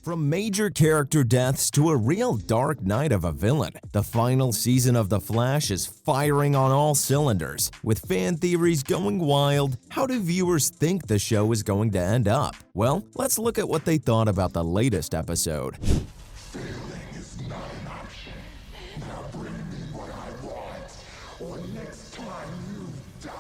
From major character deaths to a real dark night of a villain, the final season of The Flash is firing on all cylinders. With fan theories going wild, how do viewers think the show is going to end up? Well, let's look at what they thought about the latest episode. Failing is not an option. Now bring me what I want, or next time you die.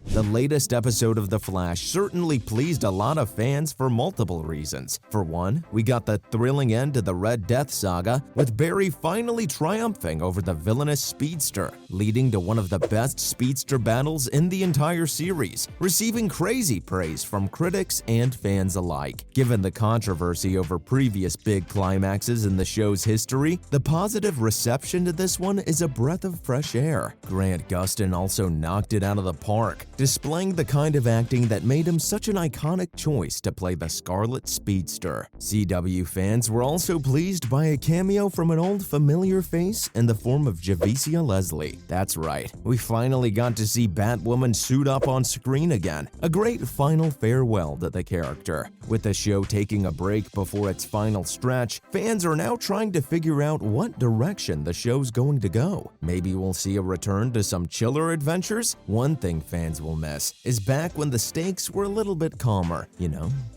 The latest episode of The Flash certainly pleased a lot of fans for multiple reasons. For one, we got the thrilling end to the Red Death saga, with Barry finally triumphing over the villainous Speedster, leading to one of the best Speedster battles in the entire series, receiving crazy praise from critics and fans alike. Given the controversy over previous big climaxes in the show's history, the positive reception to this one is a breath of fresh air. Grant Gustin also knocked it out of the park, displaying the kind of acting that made him such an iconic choice to play the Scarlet Speedster. CW fans were also pleased by a cameo from an old familiar face in the form of Javicia Leslie. That's right, we finally got to see Batwoman suit up on screen again, a great final farewell to the character. With the show taking a break before its final stretch, fans are now trying to figure out what direction the show's going to go. Maybe we'll see a return to some chiller adventures? One thing fans will miss is back when the stakes were a little bit calmer,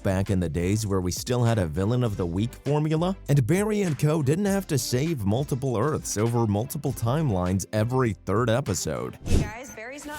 back in the days where we still had a villain of the week formula, and Barry and co. didn't have to save multiple Earths over multiple timelines every third episode. Hey guys, Barry's not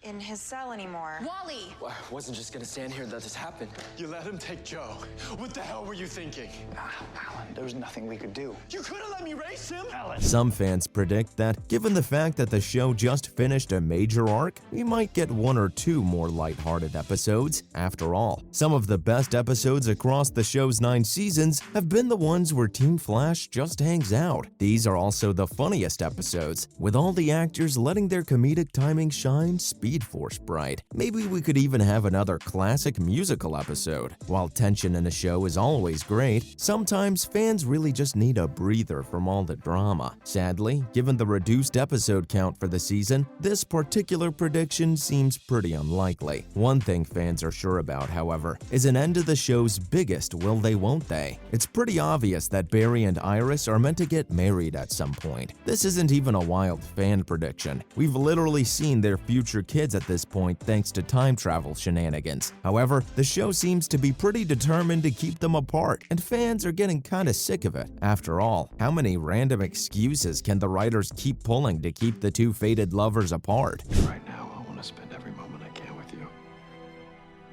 in his cell anymore. Wally! Well, I wasn't just gonna stand here and let this happen. You let him take Joe. What the hell were you thinking? Alan, there was nothing we could do. You could have let me race him! Alan! Some fans predict that, given the fact that the show just finished a major arc, we might get one or two more lighthearted episodes. After all, some of the best episodes across the show's 9 seasons have been the ones where Team Flash just hangs out. These are also the funniest episodes, with all the actors letting their comedic timing shine Speed Force bright. Maybe we could even have another classic musical episode. While tension in a show is always great, sometimes fans really just need a breather from all the drama. Sadly, given the reduced episode count for the season, this particular prediction seems pretty unlikely. One thing fans are sure about, however, is an end to the show's biggest will they won't they. It's pretty obvious that Barry and Iris are meant to get married at some point. This isn't even a wild fan prediction. We've literally seen their future kids at this point thanks to time travel shenanigans. However, the show seems to be pretty determined to keep them apart, and fans are getting kinda sick of it. After all, how many random excuses can the writers keep pulling to keep the two fated lovers apart? Right now, I want to spend every moment I can with you.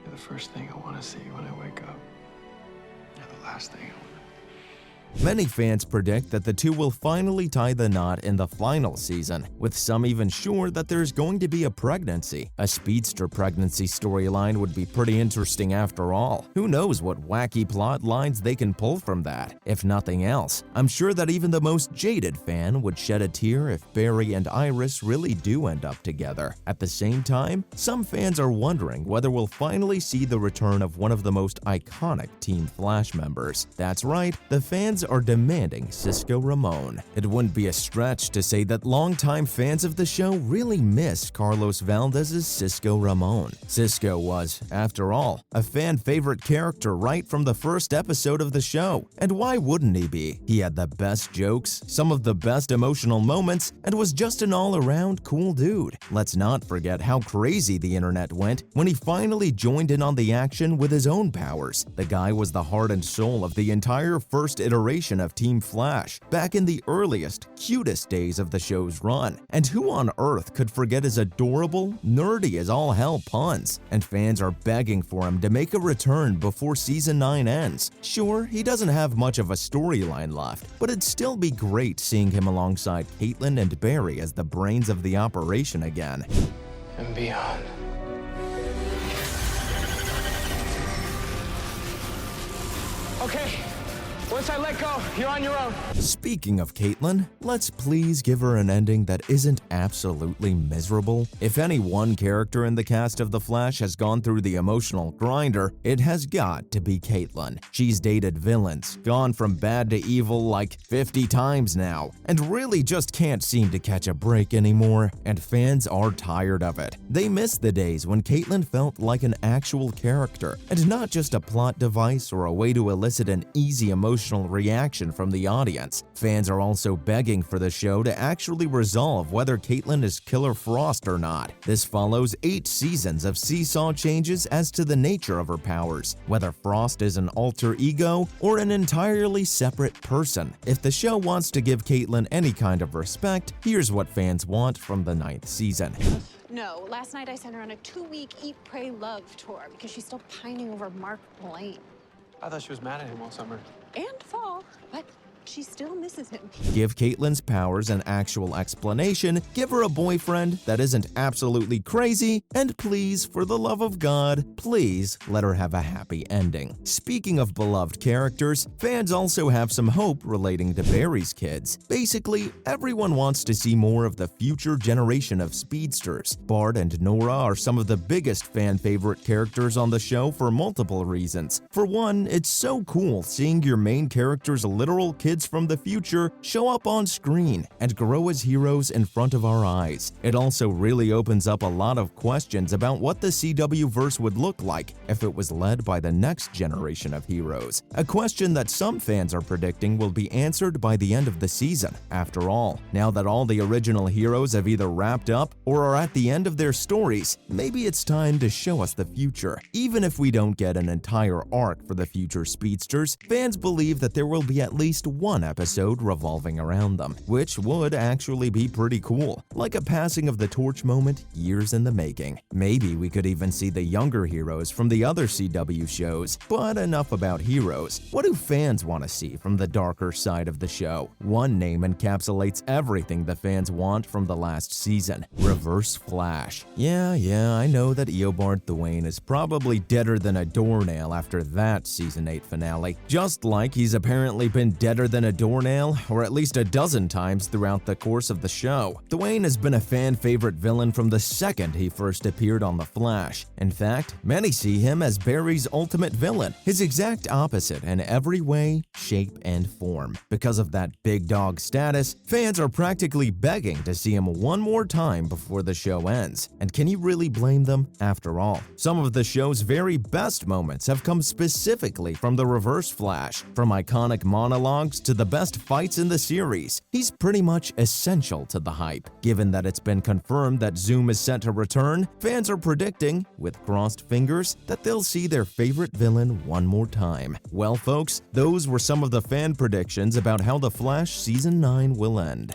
You're the first thing I want to see when I wake up. You're the last thing I want to... Many fans predict that the two will finally tie the knot in the final season, with some even sure that there's going to be a pregnancy. A Speedster pregnancy storyline would be pretty interesting after all. Who knows what wacky plot lines they can pull from that? If nothing else, I'm sure that even the most jaded fan would shed a tear if Barry and Iris really do end up together. At the same time, some fans are wondering whether we'll finally see the return of one of the most iconic Team Flash members. That's right, the fans are demanding Cisco Ramon. It wouldn't be a stretch to say that longtime fans of the show really missed Carlos Valdez's Cisco Ramon. Cisco was, after all, a fan favorite character right from the first episode of the show. And why wouldn't he be? He had the best jokes, some of the best emotional moments, and was just an all-around cool dude. Let's not forget how crazy the internet went when he finally joined in on the action with his own powers. The guy was the heart and soul of the entire first iteration of Team Flash, back in the earliest, cutest days of the show's run. And who on earth could forget his adorable, nerdy as all hell puns? And fans are begging for him to make a return before Season 9 ends. Sure, he doesn't have much of a storyline left, but it'd still be great seeing him alongside Caitlin and Barry as the brains of the operation again. And beyond. Okay, Once I let go, you're on your own. Speaking of Caitlin, let's please give her an ending that isn't absolutely miserable. If any one character in the cast of The Flash has gone through the emotional grinder, it has got to be Caitlin. She's dated villains, gone from bad to evil like 50 times now, and really just can't seem to catch a break anymore, and fans are tired of it. They miss the days when Caitlin felt like an actual character, and not just a plot device or a way to elicit an easy emotional reaction from the audience. Fans are also begging for the show to actually resolve whether Caitlin is Killer Frost or not. This follows 8 seasons of seesaw changes as to the nature of her powers, whether Frost is an alter ego or an entirely separate person. If the show wants to give Caitlin any kind of respect, here's what fans want from the 9th season. No, last night I sent her on a 2-week Eat, Pray, Love tour because she's still pining over Mark Blaine. I thought she was mad at him all summer. And fall, but she still misses him. Give Caitlin's powers an actual explanation, give her a boyfriend that isn't absolutely crazy, and please, for the love of God, please let her have a happy ending. Speaking of beloved characters, fans also have some hope relating to Barry's kids. Basically, everyone wants to see more of the future generation of speedsters. Bart and Nora are some of the biggest fan favorite characters on the show for multiple reasons. For one, it's so cool seeing your main character's literal kids from the future show up on screen and grow as heroes in front of our eyes. It also really opens up a lot of questions about what the CW-verse would look like if it was led by the next generation of heroes. A question that some fans are predicting will be answered by the end of the season. After all, now that all the original heroes have either wrapped up or are at the end of their stories, maybe it's time to show us the future. Even if we don't get an entire arc for the future speedsters, fans believe that there will be at least one episode revolving around them, which would actually be pretty cool, like a passing of the torch moment years in the making. Maybe we could even see the younger heroes from the other CW shows. But enough about heroes. What do fans want to see from the darker side of the show? One name encapsulates everything the fans want from the last season: Reverse Flash. Yeah, I know that Eobard Thawne is probably deader than a doornail after that Season 8 finale, just like he's apparently been deader than a doornail, or at least a dozen times throughout the course of the show. Thawne has been a fan favorite villain from the second he first appeared on The Flash. In fact, many see him as Barry's ultimate villain, his exact opposite in every way, shape, and form. Because of that big dog status, fans are practically begging to see him one more time before the show ends. And can you really blame them? After all, some of the show's very best moments have come specifically from the Reverse Flash, from iconic monologues to the best fights in the series. He's pretty much essential to the hype. Given that it's been confirmed that Zoom is set to return, fans are predicting, with crossed fingers, that they'll see their favorite villain one more time. Well folks, those were some of the fan predictions about how The Flash Season 9 will end.